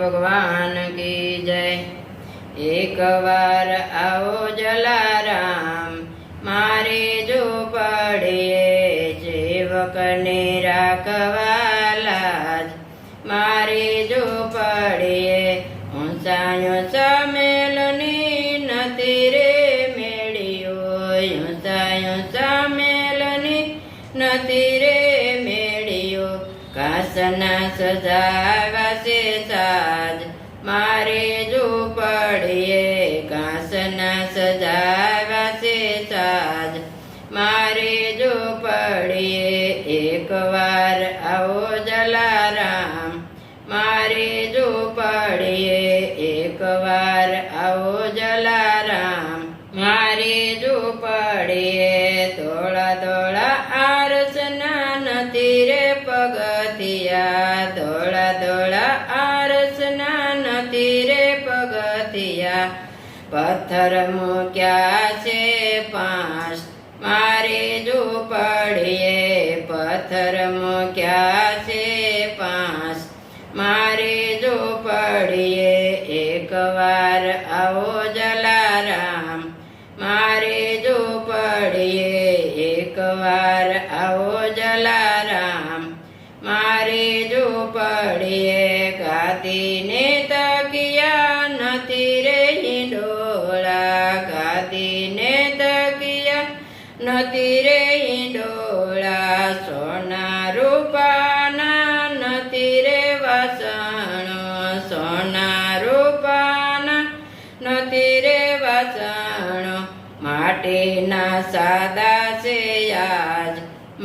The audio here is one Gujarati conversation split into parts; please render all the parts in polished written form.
ભગવાન કી જય। એક વાર આવો જલારામ મારે ઝૂંપડીએ, સેવકને રાખવા લાજ મારે ઝૂંપડીએ। ઊંચાયો સમેલની નથી રે મેળ્યો, ઊંચાયો સમેલની નથી રે મેળ્યો। ઘાસના સજાવ્યા છે સાજ મારે ઝૂંપડીએ, ઘાસના સજાવ્યા છે સાજ મારે ઝૂંપડીએ। એક વાર આવો જલારામ મારે ઝૂંપડીએ, એક વાર આવો જલારામ મારે ઝૂંપડીએ। ધોળા ધોળા આરસના નથી રે પગથિયા, ધોળા ધોળા આરસના નથી રે પગથિયા। પથ્થર મૂક્યા છે 5 મારે ઝૂંપડીએ, પથ્થર મૂક્યા છે 5 મારે ઝૂંપડીએ। એક વાર આવો જલારામ મારે ઝૂંપડીએ, એક વાર આવો જલારામ મારે ઝૂંપડીએ। ગાદીને તકિયા નથી રે હિંડોળા, ગાદીને તકિયા નથી રે હિંડોળા। સોના રૂપાના નથી રે વાસણો, સોના રૂપાના નથી રે વાસણો। માટીના સાદા છે આજ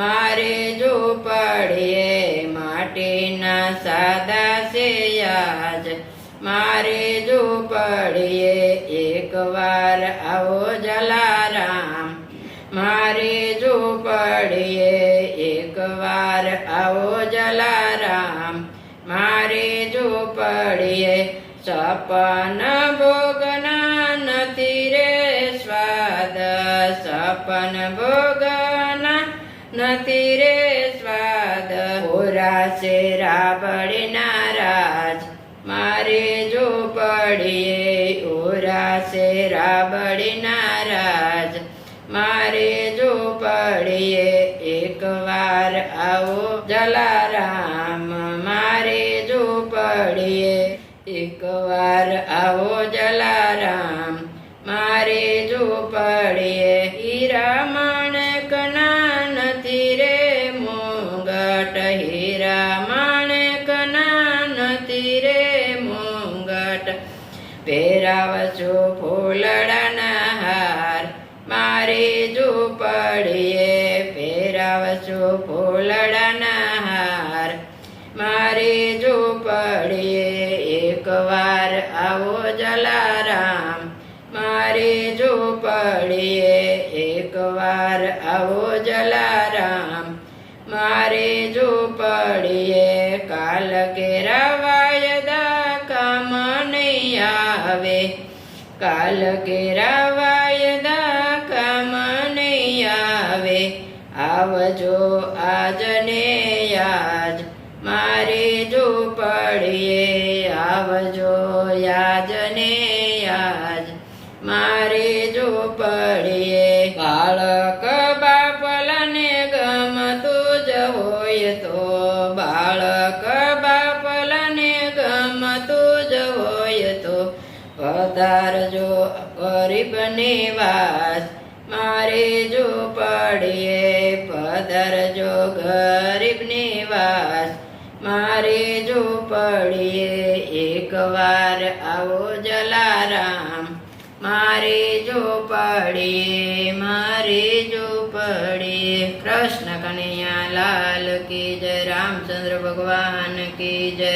મારે ઝૂંપડીએ, માટીના સાદા છે આજ મારે ઝૂંપડીએ। એક વાર આવો જલારામ મારે ઝૂંપડીએ, એક વાર આવો જલારામ મારે ઝૂંપડીએ। સપન ભોગના નથી રે સ્વાદ, સપન ભોગના નથી રે સ્વાદ। પૂરા છે રાબડીના રાજ મારે ઝૂંપડીએ, પૂરા છે રાબડીના રાજ મારે ઝૂંપડીએ। એક વાર આવો જલારામ મારે ઝૂંપડીએ, એક વાર આવો જલારામ મારે ઝૂંપડીએ। હીરા માણેકના નથી રે મુંગટ, હીરા માણેકના નથી રે મુંગટ। પહેરાવશું ફૂલડાના હાર મારે ઝૂંપડીએ, પહેરાવશું ફૂલડાના હાર મારે ઝૂંપડીએ। એક વાર આવો જલારામ મારે ઝૂંપડીએ, એક વાર આવો જલારામ મારે ઝૂંપડીએ। કાલ કેરા વાયદા કામ નહીં આવે, કાલ કેરા વાયદા કામ નહીં આવે। આવજો આજને આજ મારે ઝૂંપડીએ, આવજો યાજને આજ મારે ઝૂંપડીએ। બાળક બાપલાને ગમતું જ હોય તો, બાળક બાપલાને ગમતું જ હોય તો પધારજો ગરીબ નિવાસ મારે ઝૂંપડીએ, પધારજો ગરીબ નિવાસ મારે ઝૂંપડીએ। એક વાર આવો જલારામ મારે ઝૂંપડીએ, મારે ઝૂંપડીએ। કૃષ્ણ કનૈયા લાલ કી જય, રામચંદ્ર ભગવાન કી જય।